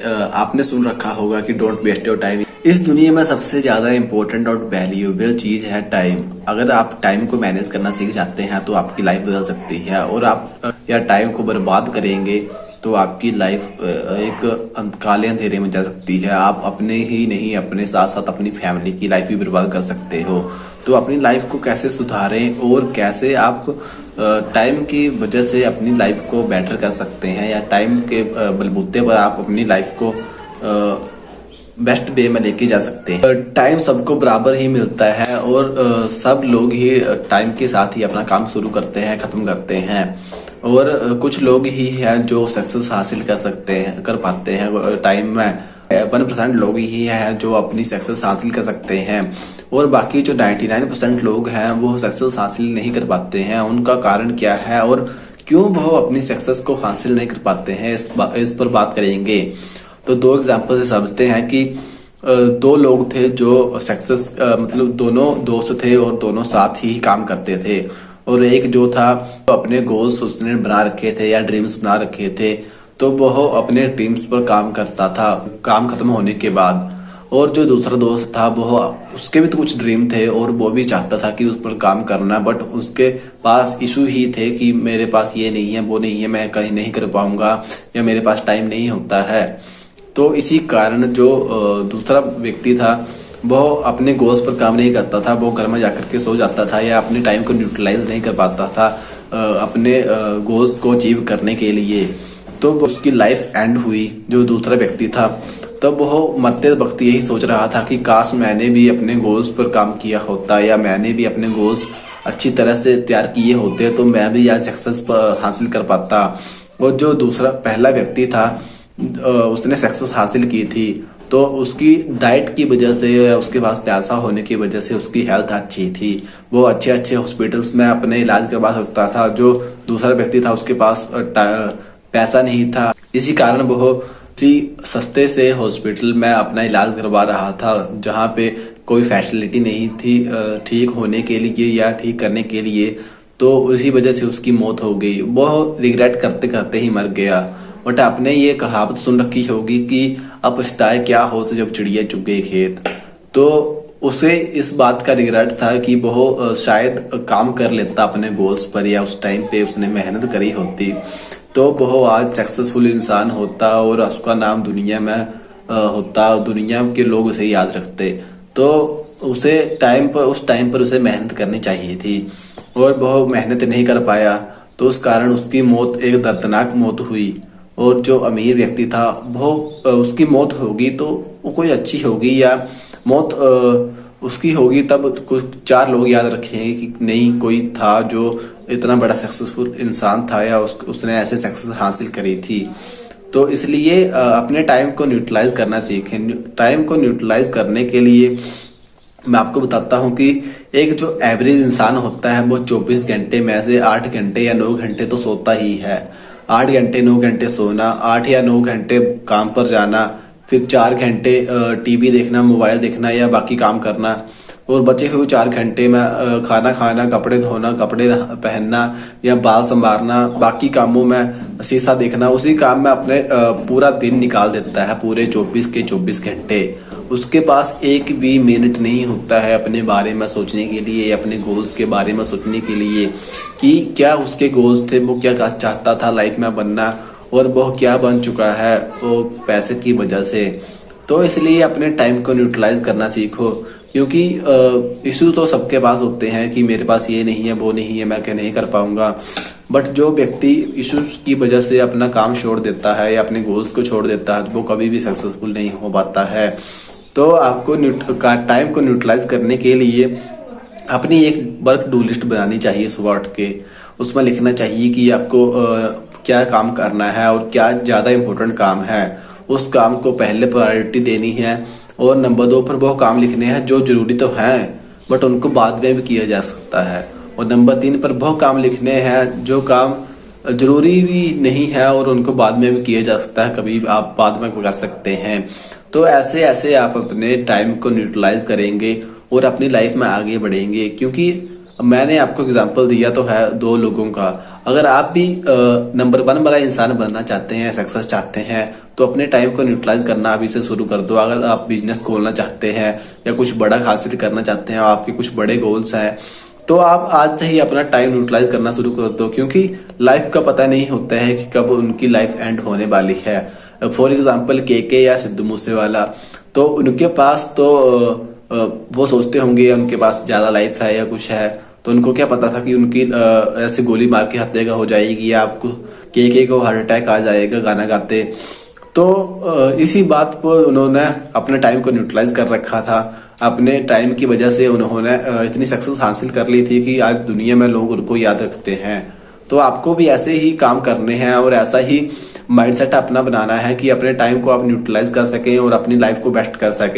आपने सुन रखा होगा कि डोंट वेस्ट योर टाइम। इस दुनिया में सबसे ज्यादा इंपॉर्टेंट और वैल्यूएबल चीज है टाइम। अगर आप टाइम को मैनेज करना सीख जाते हैं तो आपकी लाइफ बदल सकती है, और आप या टाइम को बर्बाद करेंगे तो आपकी लाइफ एक काले अंधेरे में जा सकती है। आप अपने ही नहीं, अपने साथ साथ अपनी फैमिली की लाइफ भी बर्बाद कर सकते हो। तो अपनी लाइफ को कैसे सुधारें और कैसे आप टाइम की वजह से अपनी लाइफ को बेटर कर सकते हैं, या टाइम के बलबूते पर आप अपनी लाइफ को बेस्ट वे में लेके जा सकते हैं। टाइम सबको बराबर ही मिलता है, और सब लोग ही टाइम के साथ ही अपना काम शुरू करते हैं, खत्म करते हैं। और कुछ लोग ही हैं जो सक्सेस हासिल कर सकते हैं, कर पाते हैं टाइम में। 1% लोग ही हैं जो अपनी सक्सेस हासिल कर सकते हैं, और बाकी जो 99% लोग हैं वो सक्सेस हासिल नहीं कर पाते हैं। उनका कारण क्या है और क्यों वो अपनी सक्सेस को हासिल नहीं कर पाते हैं, इस पर बात करेंगे। तो 2 एग्जांपल से समझते हैं कि 2 लोग थे जो सक्सेस मतलब दोनों दोस्त थे और दोनों साथ ही काम करते थे। और एक जो था तो अपने गोल्स उसने बना रखे थे या ड्रीम्स बना रखे थे, तो वो अपने ड्रीम्स पर काम करता था काम खत्म होने के बाद। और जो दूसरा दोस्त था वो उसके भी तो कुछ ड्रीम थे और वो भी चाहता था कि उस पर काम करना, बट उसके पास इशू ही थे कि मेरे पास ये नहीं है, वो नहीं है, मैं कहीं नहीं कर पाऊंगा, या मेरे पास टाइम नहीं होता है। तो इसी कारण जो दूसरा व्यक्ति था वो अपने गोल्स पर काम नहीं करता था, वो घर में जाकर के सो जाता था या अपने टाइम को यूटिलाइज नहीं कर पाता था अपने गोल्स को अचीव करने के लिए। तो उसकी लाइफ एंड हुई। जो दूसरा व्यक्ति था तब वो मरते वक्त यही सोच रहा था कि काश मैंने भी अपने गोल्स पर काम किया होता, या मैंने भी अपने गोल्स अच्छी तरह से तैयार किए होते तो मैं भी आज सक्सेस हासिल कर पाता। और जो दूसरा पहला व्यक्ति था उसने सक्सेस हासिल की थी, तो उसकी डाइट की वजह से या उसके पास पैसा होने की वजह से उसकी हेल्थ अच्छी थी, वो अच्छे अच्छे हॉस्पिटल्स में अपने इलाज करवा सकता था। जो दूसरा व्यक्ति था उसके पास पैसा नहीं था, इसी कारण वो सस्ते से हॉस्पिटल में अपना इलाज करवा रहा था जहाँ पे कोई फैसिलिटी नहीं थी ठीक होने के लिए या ठीक करने के लिए। तो इसी वजह से उसकी मौत हो गई। वो रिग्रेट करते करते ही मर गया। बट आपने ये कहावत सुन रखी होगी कि अब पछताए क्या हो तो जब चिड़िया चुग गई खेत। तो उसे इस बात का रिग्रेट था कि वो शायद काम कर लेता अपने गोल्स पर, या उस टाइम पे उसने मेहनत करी होती तो वो आज सक्सेसफुल इंसान होता और उसका नाम दुनिया में होता, दुनिया के लोग उसे याद रखते। तो उसे उस टाइम पर उसे मेहनत करनी चाहिए थी, और वो मेहनत नहीं कर पाया, तो उस कारण उसकी मौत एक दर्दनाक मौत हुई। और जो अमीर व्यक्ति था वो उसकी मौत होगी तो वो कोई अच्छी होगी, या मौत उसकी होगी तब कुछ 4 लोग याद रखेंगे कि नहीं, कोई था जो इतना बड़ा सक्सेसफुल इंसान था, या उसने ऐसे सक्सेस हासिल करी थी। तो इसलिए अपने टाइम को न्यूट्रलाइज करना सीखें। टाइम को न्यूट्रलाइज करने के लिए मैं आपको बताता हूँ कि एक जो एवरेज इंसान होता है वो 24 घंटे में से 8 घंटे या 9 घंटे तो सोता ही है। 8 घंटे 9 घंटे सोना, 8 या 9 घंटे काम पर जाना, फिर 4 घंटे टीवी देखना, मोबाइल देखना या बाकी काम करना, और बचे हुए 4 घंटे में खाना खाना, कपड़े धोना, कपड़े पहनना या बाल संवारना, बाकी कामों में शीशा देखना। उसी काम में अपने पूरा दिन निकाल देता है, पूरे 24 के 24 घंटे। उसके पास एक भी मिनट नहीं होता है अपने बारे में सोचने के लिए, अपने गोल्स के बारे में सोचने के लिए कि क्या उसके गोल्स थे, वो क्या चाहता था लाइफ में बनना, और वो क्या बन चुका है वो पैसे की वजह से। तो इसलिए अपने टाइम को न्यूट्रलाइज करना सीखो, क्योंकि इशू तो सबके पास होते हैं कि मेरे पास ये नहीं है, वो नहीं है, मैं क्या नहीं कर पाऊंगा। बट जो व्यक्ति इश्यूज की वजह से अपना काम छोड़ देता है या अपने गोल्स को छोड़ देता है, वो कभी भी सक्सेसफुल नहीं हो पाता है। तो आपको टाइम को न्यूट्रलाइज करने के लिए अपनी एक वर्क डू लिस्ट बनानी चाहिए सुबह उठ के। उसमें लिखना चाहिए कि आपको क्या काम करना है और क्या ज्यादा इम्पोर्टेंट काम है। उस काम को पहले प्रायोरिटी देनी है, और नंबर 2 पर वो काम लिखने हैं जो जरूरी तो हैं बट उनको बाद में भी किया जा सकता है, और नंबर 3 पर वो काम लिखने हैं जो काम जरूरी भी नहीं है और उनको बाद में भी किया जा सकता है, कभी आप बाद में कर सकते हैं। तो ऐसे ऐसे आप अपने टाइम को न्यूट्रलाइज करेंगे और अपनी लाइफ में आगे बढ़ेंगे। क्योंकि मैंने आपको एग्जांपल दिया तो है 2 लोगों का। अगर आप भी नंबर 1 वाला इंसान बनना चाहते हैं, सक्सेस चाहते हैं, तो अपने टाइम को न्यूट्रलाइज करना अभी से शुरू कर दो। अगर आप बिजनेस खोलना चाहते हैं या कुछ बड़ा हासिल करना चाहते हैं, आपके कुछ बड़े गोल्स हैं, तो आप आज से ही अपना टाइम यूटिलाइज करना शुरू कर दो, क्योंकि लाइफ का पता नहीं होता है कि कब उनकी लाइफ एंड होने वाली है। फॉर एग्जाम्पल के या सिद्धू मूसेवाला, तो उनके पास तो वो सोचते होंगे उनके पास ज्यादा लाइफ है या कुछ है, तो उनको क्या पता था कि उनकी ऐसे गोली मार के हत्या हो जाएगी या आपको के को हार्ट अटैक आ जाएगा गाना गाते। तो इसी बात पर उन्होंने अपने टाइम को न्यूट्रलाइज कर रखा था। अपने टाइम की वजह से उन्होंने इतनी सक्सेस हासिल कर ली थी कि आज दुनिया में लोग उनको याद रखते हैं। तो आपको भी ऐसे ही काम करने हैं और ऐसा ही माइंडसेट अपना बनाना है कि अपने टाइम को आप न्यूट्रलाइज कर सकें और अपनी लाइफ को बेस्ट कर सकें।